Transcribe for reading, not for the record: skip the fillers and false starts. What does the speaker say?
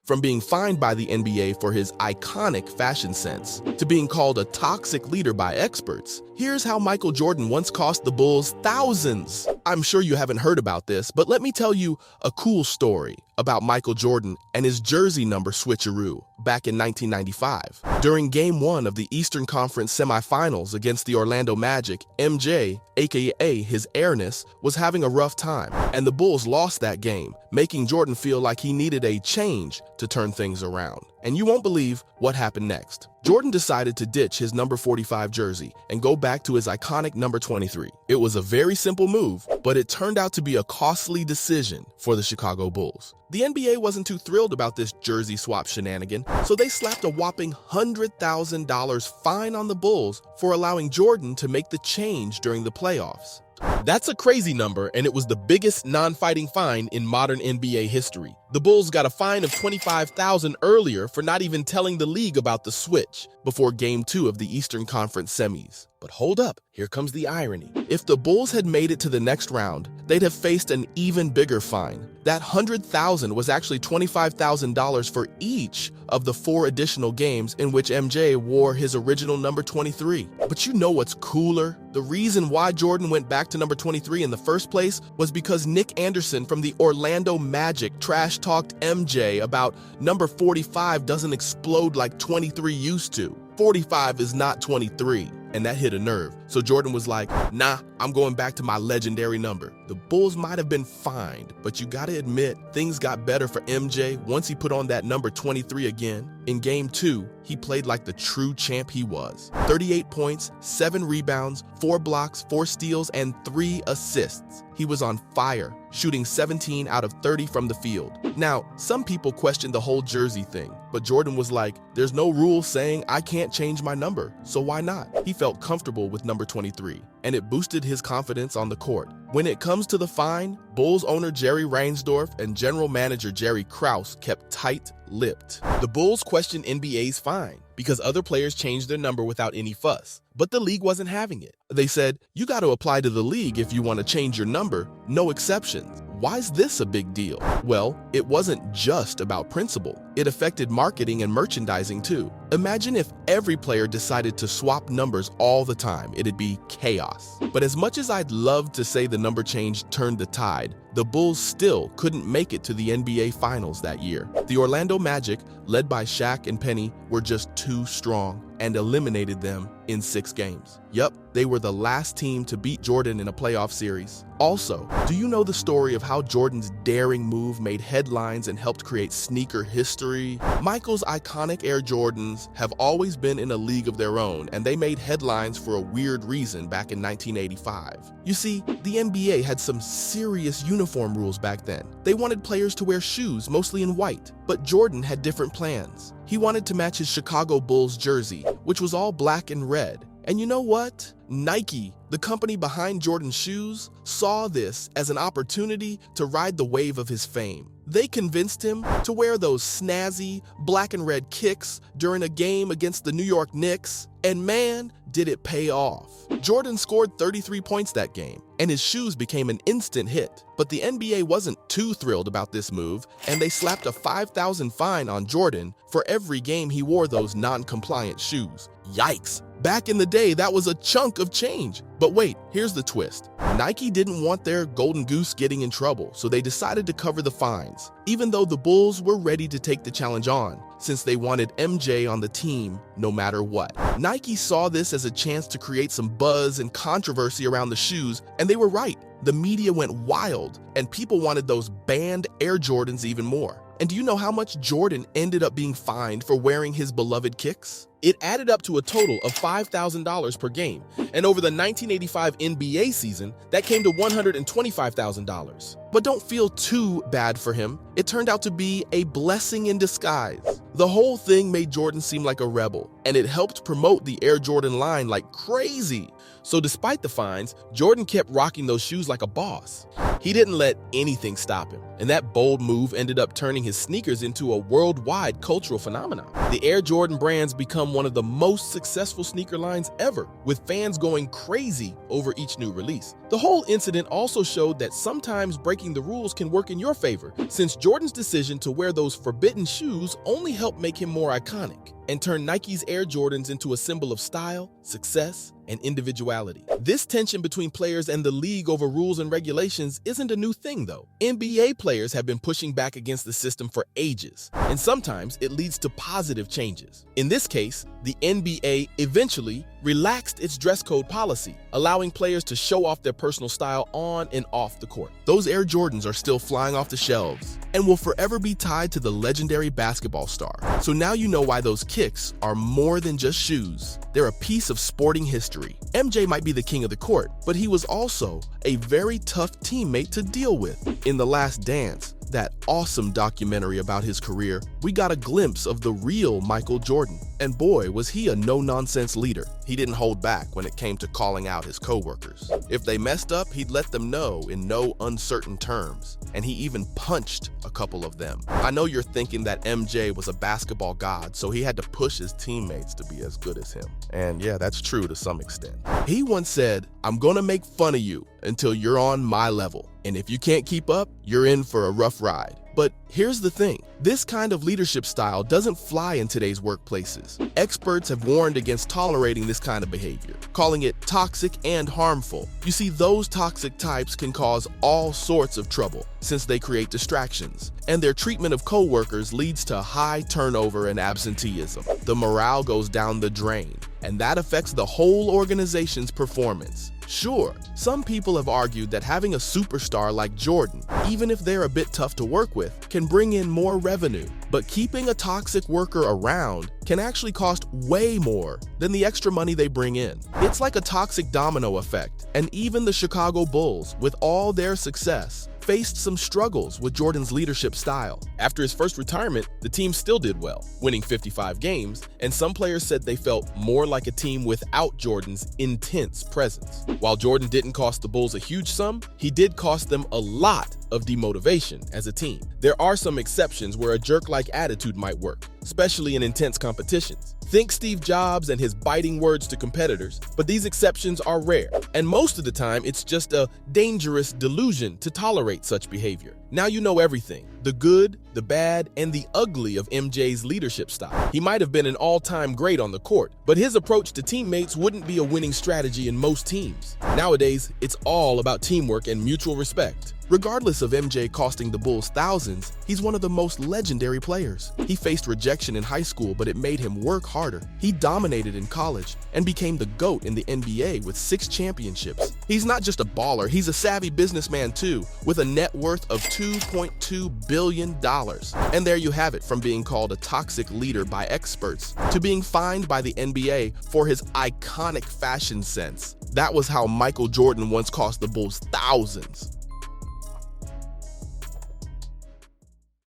From being fined by the NBA for his iconic fashion sense to being called a toxic leader by experts, here's how Michael Jordan once cost the Bulls thousands. I'm sure you haven't heard about this, but let me tell you a cool story about Michael Jordan and his jersey number switcheroo back in 1995. During Game 1 of the Eastern Conference semifinals against the Orlando Magic, MJ, aka his airness, was having a rough time, and the Bulls lost that game, making Jordan feel like he needed a change to turn things around. And you won't believe what happened next. Jordan decided to ditch his number 45 jersey and go back to his iconic number 23. It was a very simple move, but it turned out to be a costly decision for the Chicago Bulls. The NBA wasn't too thrilled about this jersey swap shenanigan, so they slapped a whopping $100,000 fine on the Bulls for allowing Jordan to make the change during the playoffs. That's a crazy number, and it was the biggest non-fighting fine in modern NBA history. The Bulls got a fine of $25,000 earlier for not even telling the league about the switch before Game 2 of the Eastern Conference semis. But hold up, here comes the irony. If the Bulls had made it to the next round, they'd have faced an even bigger fine. That $100,000 was actually $25,000 for each of the 4 additional games in which MJ wore his original number 23. But you know what's cooler? The reason why Jordan went back to number 23 in the first place was because Nick Anderson from the Orlando Magic trash-talked MJ about number 45 doesn't explode like 23 used to. 45 is not 23. And that hit a nerve. So Jordan was like, nah, I'm going back to my legendary number. The Bulls might have been fined, but you gotta admit, things got better for MJ once he put on that number 23 again. In Game 2, he played like the true champ he was. 38 points, 7 rebounds, 4 blocks, 4 steals, and 3 assists. He was on fire, shooting 17 out of 30 from the field. Now, some people questioned the whole jersey thing, but Jordan was like, there's no rule saying I can't change my number, so why not? He felt comfortable with number 23, and it boosted his confidence on the court. When it comes to the fine, Bulls owner Jerry Reinsdorf and general manager Jerry Krause kept tight-lipped. The Bulls questioned NBA's fine because other players changed their number without any fuss, but the league wasn't having it. They said, you got to apply to the league if you want to change your number, no exceptions. Why's this a big deal? Well, it wasn't just about principle. It affected marketing and merchandising too. Imagine if every player decided to swap numbers all the time. It'd be chaos. But as much as I'd love to say the number change turned the tide, the Bulls still couldn't make it to the NBA Finals that year. The Orlando Magic, led by Shaq and Penny, were just too strong and eliminated them in 6 games. Yup, they were the last team to beat Jordan in a playoff series. Also, do you know the story of how Jordan's daring move made headlines and helped create sneaker history? Michael's iconic Air Jordans have always been in a league of their own, and they made headlines for a weird reason back in 1985. You see, the NBA had some serious uniform rules back then. They wanted players to wear shoes, mostly in white, but Jordan had different plans. He wanted to match his Chicago Bulls jersey, which was all black and red. And you know what? Nike, the company behind Jordan's shoes, saw this as an opportunity to ride the wave of his fame. They convinced him to wear those snazzy black and red kicks during a game against the New York Knicks, and man, did it pay off. Jordan scored 33 points that game, and his shoes became an instant hit. But the NBA wasn't too thrilled about this move, and they slapped a $5,000 fine on Jordan for every game he wore those non-compliant shoes. Yikes! Back in the day, that was a chunk of change. But wait, here's the twist. Nike didn't want their golden goose getting in trouble, so they decided to cover the fines, even though the Bulls were ready to take the challenge on, since they wanted MJ on the team no matter what. Nike saw this as a chance to create some buzz and controversy around the shoes, and they were right. The media went wild, and people wanted those banned Air Jordans even more. And do you know how much Jordan ended up being fined for wearing his beloved kicks? It added up to a total of $5,000 per game, and over the 1985 NBA season, that came to $125,000. But don't feel too bad for him. It turned out to be a blessing in disguise. The whole thing made Jordan seem like a rebel, and it helped promote the Air Jordan line like crazy. So despite the fines, Jordan kept rocking those shoes like a boss. He didn't let anything stop him, and that bold move ended up turning his sneakers into a worldwide cultural phenomenon. The Air Jordan brands become one of the most successful sneaker lines ever, with fans going crazy over each new release. The whole incident also showed that sometimes breaking the rules can work in your favor, since Jordan's decision to wear those forbidden shoes only helped make him more iconic and turn Nike's Air Jordans into a symbol of style, success, and individuality. This tension between players and the league over rules and regulations isn't a new thing, though. NBA players have been pushing back against the system for ages, and sometimes it leads to positive changes. In this case, the NBA eventually relaxed its dress code policy, allowing players to show off their personal style on and off the court. Those Air Jordans are still flying off the shelves and will forever be tied to the legendary basketball star. So now you know why those kicks are more than just shoes. They're a piece of sporting history. MJ might be the king of the court, but he was also a very tough teammate to deal with. In The Last Dance, that awesome documentary about his career, we got a glimpse of the real Michael Jordan. And boy, was he a no-nonsense leader. He didn't hold back when it came to calling out his coworkers. If they messed up, he'd let them know in no uncertain terms, and he even punched a couple of them. I know you're thinking that MJ was a basketball god, so he had to push his teammates to be as good as him. And yeah, that's true to some extent. He once said, "I'm gonna make fun of you until you're on my level. And if you can't keep up, you're in for a rough ride." But here's the thing, this kind of leadership style doesn't fly in today's workplaces. Experts have warned against tolerating this kind of behavior, calling it toxic and harmful. You see, those toxic types can cause all sorts of trouble since they create distractions, and their treatment of coworkers leads to high turnover and absenteeism. The morale goes down the drain, and that affects the whole organization's performance. Sure, some people have argued that having a superstar like Jordan, even if they're a bit tough to work with, can bring in more revenue. But keeping a toxic worker around can actually cost way more than the extra money they bring in. It's like a toxic domino effect, and even the Chicago Bulls, with all their success, faced some struggles with Jordan's leadership style. After his first retirement, the team still did well, winning 55 games, and some players said they felt more like a team without Jordan's intense presence. While Jordan didn't cost the Bulls a huge sum, he did cost them a lot of demotivation as a team. There are some exceptions where a jerk-like attitude might work, especially in intense competitions. Think Steve Jobs and his biting words to competitors, but these exceptions are rare, and most of the time it's just a dangerous delusion to tolerate such behavior. Now you know everything, the good, the bad, and the ugly of MJ's leadership style. He might have been an all-time great on the court, but his approach to teammates wouldn't be a winning strategy in most teams. Nowadays, it's all about teamwork and mutual respect. Regardless of MJ costing the Bulls thousands, he's one of the most legendary players. He faced rejection in high school, but it made him work harder. He dominated in college and became the GOAT in the NBA with 6 championships. He's not just a baller, he's a savvy businessman too, with a net worth of $2.2 billion. And there you have it, from being called a toxic leader by experts to being fined by the NBA for his iconic fashion sense. That was how Michael Jordan once cost the Bulls thousands.